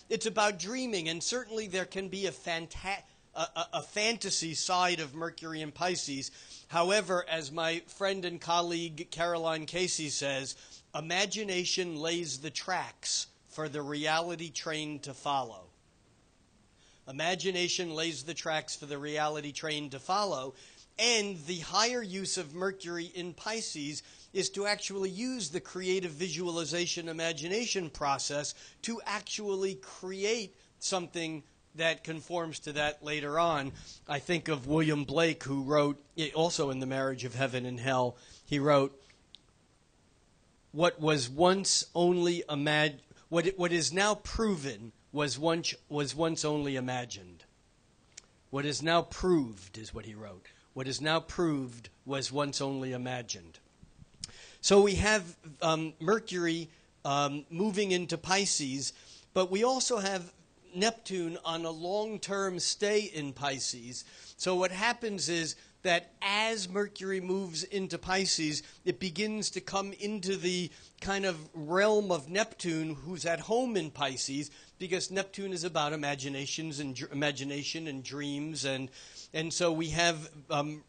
S1: it's about dreaming, and certainly there can be a fantasy side of Mercury in Pisces. However, as my friend and colleague Caroline Casey says, imagination lays the tracks for the reality train to follow. Imagination lays the tracks for the reality train to follow, and the higher use of Mercury in Pisces is to actually use the creative visualization imagination process to actually create something that conforms to that later on. I think of William Blake, who wrote, also in The Marriage of Heaven and Hell, he wrote, what was once only what is now proven was once only imagined. What is now proved is what he wrote. What is now proved was once only imagined. So we have Mercury moving into Pisces, but we also have Neptune on a long-term stay in Pisces. So what happens is that as Mercury moves into Pisces, it begins to come into the kind of realm of Neptune, who's at home in Pisces, because Neptune is about imagination and dreams, and so we have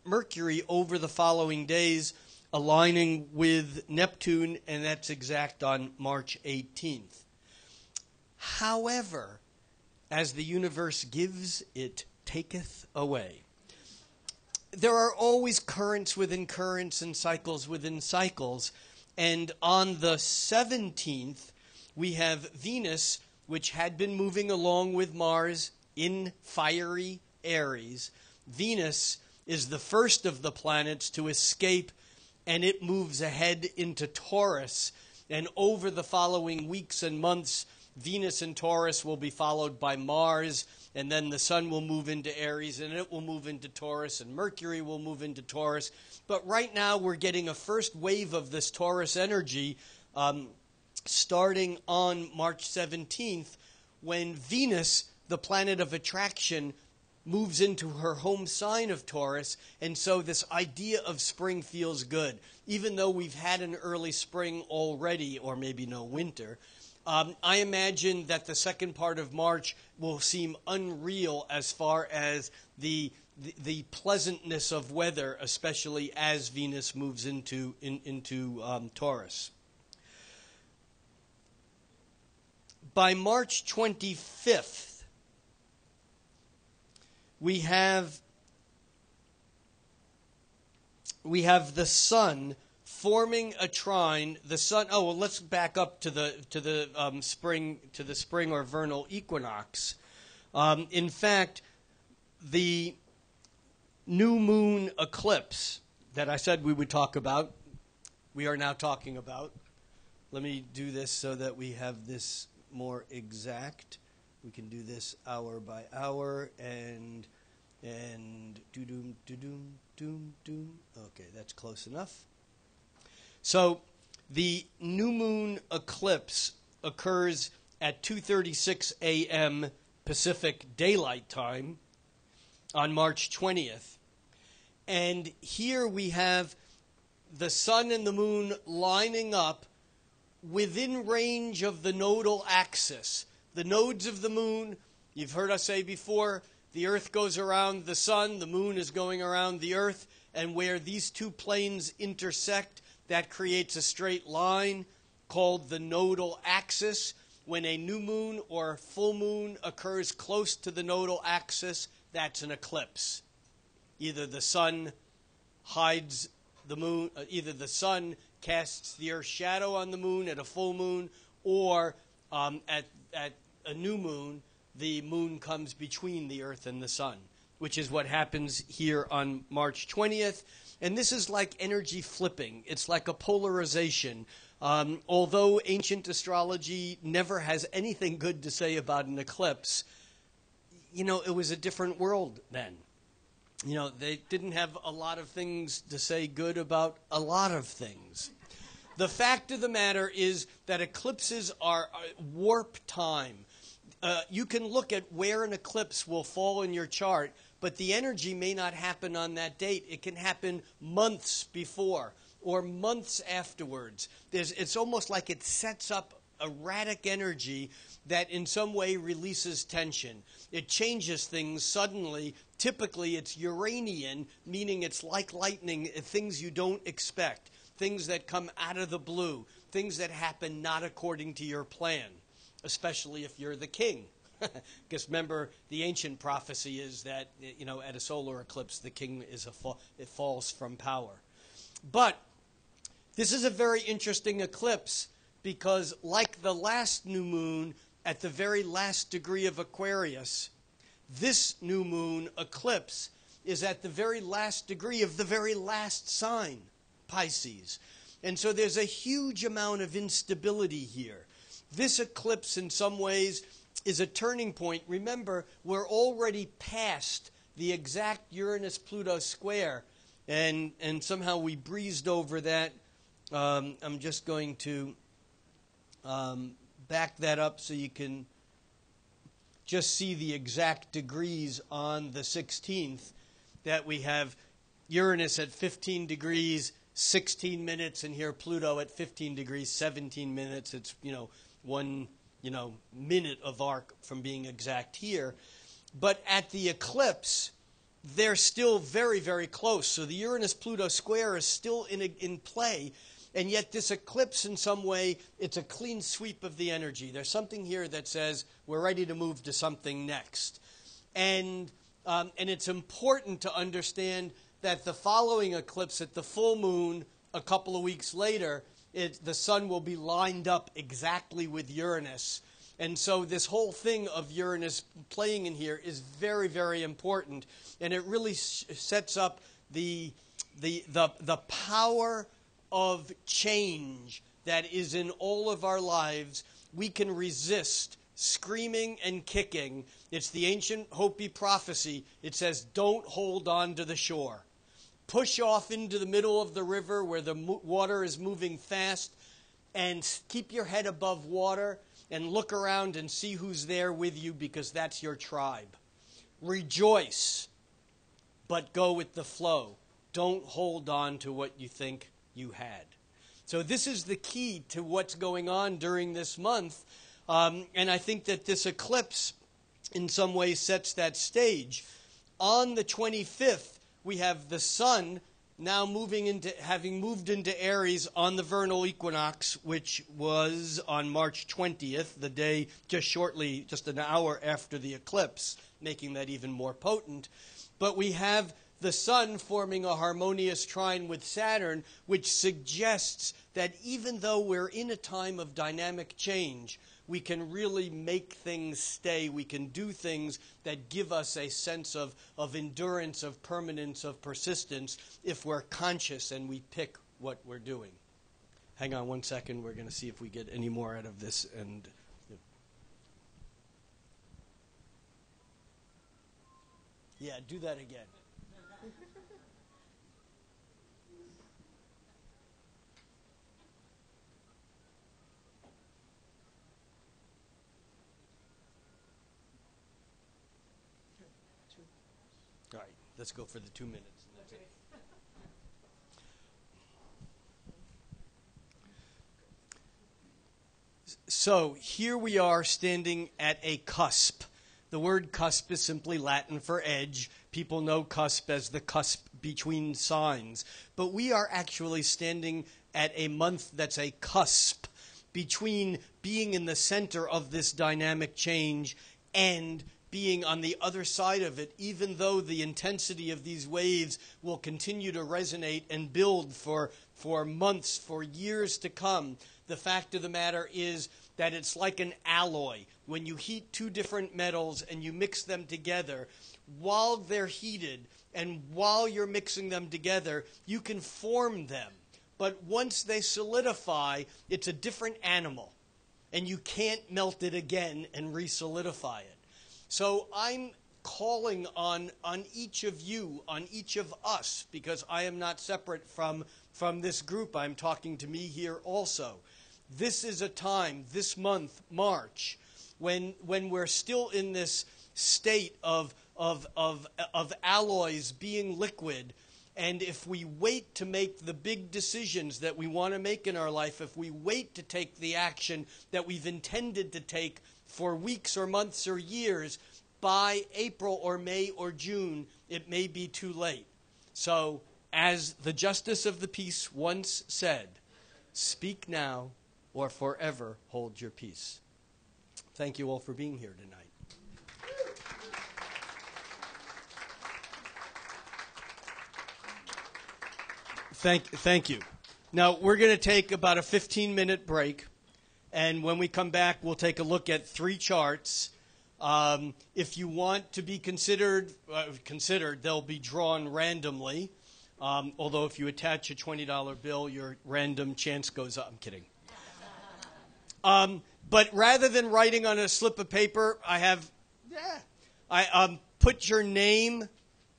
S1: Mercury over the following days aligning with Neptune, and that's exact on March 18th. However, as the universe gives, it taketh away. There are always currents within currents and cycles within cycles. And on the 17th, we have Venus, which had been moving along with Mars in fiery Aries. Venus is the first of the planets to escape, and it moves ahead into Taurus. And over the following weeks and months, Venus and Taurus will be followed by Mars, and then the Sun will move into Aries, and it will move into Taurus, and Mercury will move into Taurus. But right now we're getting a first wave of this Taurus energy starting on March 17th, when Venus, the planet of attraction, moves into her home sign of Taurus, and so this idea of spring feels good. Even though we've had an early spring already, or maybe no winter, I imagine that the second part of March will seem unreal as far as the pleasantness of weather, especially as Venus moves into Taurus. By March 25th, we have the Sun forming a trine. The Sun. Oh, well, let's back up to the spring or vernal equinox. In fact, the new moon eclipse that I said we would talk about, we are now talking about. Let me do this so that we have this more exact. We can do this hour by hour and do-doom, do-doom, doom, doom. Okay, that's close enough. So the new moon eclipse occurs at 2:36 a.m. Pacific Daylight Time on March 20th. And here we have the Sun and the Moon lining up within range of the nodal axis. The nodes of the Moon, you've heard us say before, the Earth goes around the Sun, the Moon is going around the Earth, and where these two planes intersect, that creates a straight line called the nodal axis. When a new moon or full moon occurs close to the nodal axis, that's an eclipse. Either the Sun hides the moon, either the Sun casts the Earth's shadow on the moon at a full moon, or at a new moon, the moon comes between the Earth and the Sun, which is what happens here on March 20th. And this is like energy flipping. It's like a polarization. Although ancient astrology never has anything good to say about an eclipse, it was a different world then. They didn't have a lot of things to say good about a lot of things. The fact of the matter is that eclipses are warp time. You can look at where an eclipse will fall in your chart, but the energy may not happen on that date. It can happen months before or months afterwards. It's almost like it sets up erratic energy that in some way releases tension. It changes things suddenly. Typically, it's Uranian, meaning it's like lightning, things you don't expect, things that come out of the blue, things that happen not according to your plan, especially if you're the king. Because remember, the ancient prophecy is that, at a solar eclipse, the king it falls from power. But this is a very interesting eclipse because, like the last new moon at the very last degree of Aquarius, this new moon eclipse is at the very last degree of the very last sign, Pisces. And so there's a huge amount of instability here. This eclipse, in some ways, is a turning point. Remember, we're already past the exact Uranus-Pluto square, and somehow we breezed over that. I'm just going to back that up so you can just see the exact degrees on the 16th, that we have Uranus at 15 degrees, 16 minutes, and here Pluto at 15 degrees, 17 minutes. It's, 1, minute of arc from being exact here. But at the eclipse, they're still very, very close. So the Uranus-Pluto square is still in play, and yet this eclipse, in some way, it's a clean sweep of the energy. There's something here that says we're ready to move to something next. And it's important to understand that the following eclipse at the full moon, a couple of weeks later, the sun will be lined up exactly with Uranus. And so this whole thing of Uranus playing in here is very, very important. And it really sets up the power of change that is in all of our lives. We can resist screaming and kicking. It's the ancient Hopi prophecy. It says, don't hold on to the shore. Push off into the middle of the river where the water is moving fast, and keep your head above water and look around and see who's there with you, because that's your tribe. Rejoice, but go with the flow. Don't hold on to what you think you had. So this is the key to what's going on during this month. And I think that this eclipse in some ways sets that stage. On the 25th, we have the sun now having moved into Aries on the vernal equinox, which was on March 20th, the day just an hour after the eclipse, making that even more potent. But we have the sun forming a harmonious trine with Saturn, which suggests that even though we're in a time of dynamic change, we can really make things stay. We can do things that give us a sense of endurance, of permanence, of persistence, if we're conscious and we pick what we're doing. Hang on one second. We're going to see if we get any more out of this. And yeah, do that again. All right, let's go for the 2 minutes. And that's it. So here we are standing at a cusp. The word cusp is simply Latin for edge. People know cusp as the cusp between signs. But we are actually standing at a month that's a cusp between being in the center of this dynamic change and being on the other side of it, even though the intensity of these waves will continue to resonate and build for months, for years to come. The fact of the matter is that it's like an alloy. When you heat two different metals and you mix them together, while they're heated and while you're mixing them together, you can form them. But once they solidify, it's a different animal, and you can't melt it again and re-solidify it. So I'm calling on each of you, on each of us, because I am not separate from this group. I'm talking to me here also. This is a time, this month, March, when we're still in this state of alloys being liquid. And if we wait to make the big decisions that we want to make in our life, if we wait to take the action that we've intended to take for weeks or months or years, by April or May or June, it may be too late. So, as the Justice of the Peace once said, speak now or forever hold your peace. Thank you all for being here tonight. Thank you. Now, we're going to take about a 15-minute break, and when we come back, we'll take a look at 3 charts. If you want to be considered, they'll be drawn randomly, although if you attach a $20 bill, your random chance goes up. I'm kidding. But rather than writing on a slip of paper, I have, I put your name.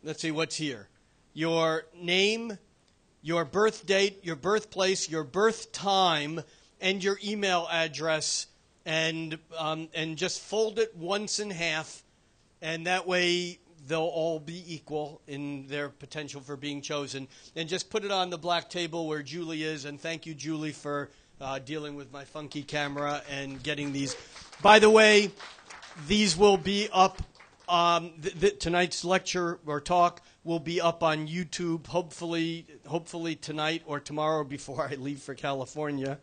S1: Let's see what's here. Your name, your birth date, your birthplace, your birth time, and your email address, and just fold it once in half, and that way they'll all be equal in their potential for being chosen. And just put it on the black table where Julie is. And thank you, Julie, for dealing with my funky camera and getting these. By the way, these will be up. Tonight's lecture or talk will be up on YouTube, hopefully tonight or tomorrow before I leave for California.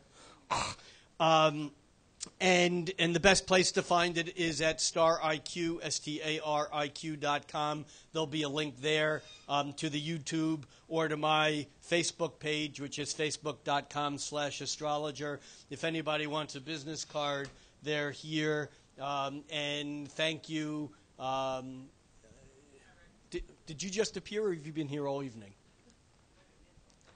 S1: And the best place to find it is at StarIQ, STARIQ.com. There'll be a link there to the YouTube or to my Facebook page, which is facebook.com/astrologer. If anybody wants a business card, they're here. And thank you. Did you just appear, or have you been here all evening?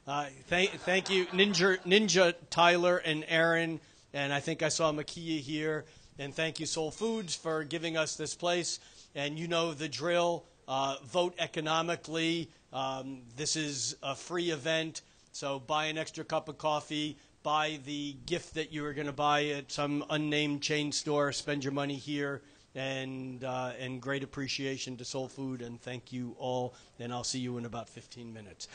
S1: Thank you, Ninja Tyler and Aaron. And I think I saw Makia here. And thank you, Soul Foods, for giving us this place. And you know the drill. Vote economically. This is a free event. So buy an extra cup of coffee. Buy the gift that you were going to buy at some unnamed chain store. Spend your money here. And great appreciation to Soul Food. And thank you all. And I'll see you in about 15 minutes.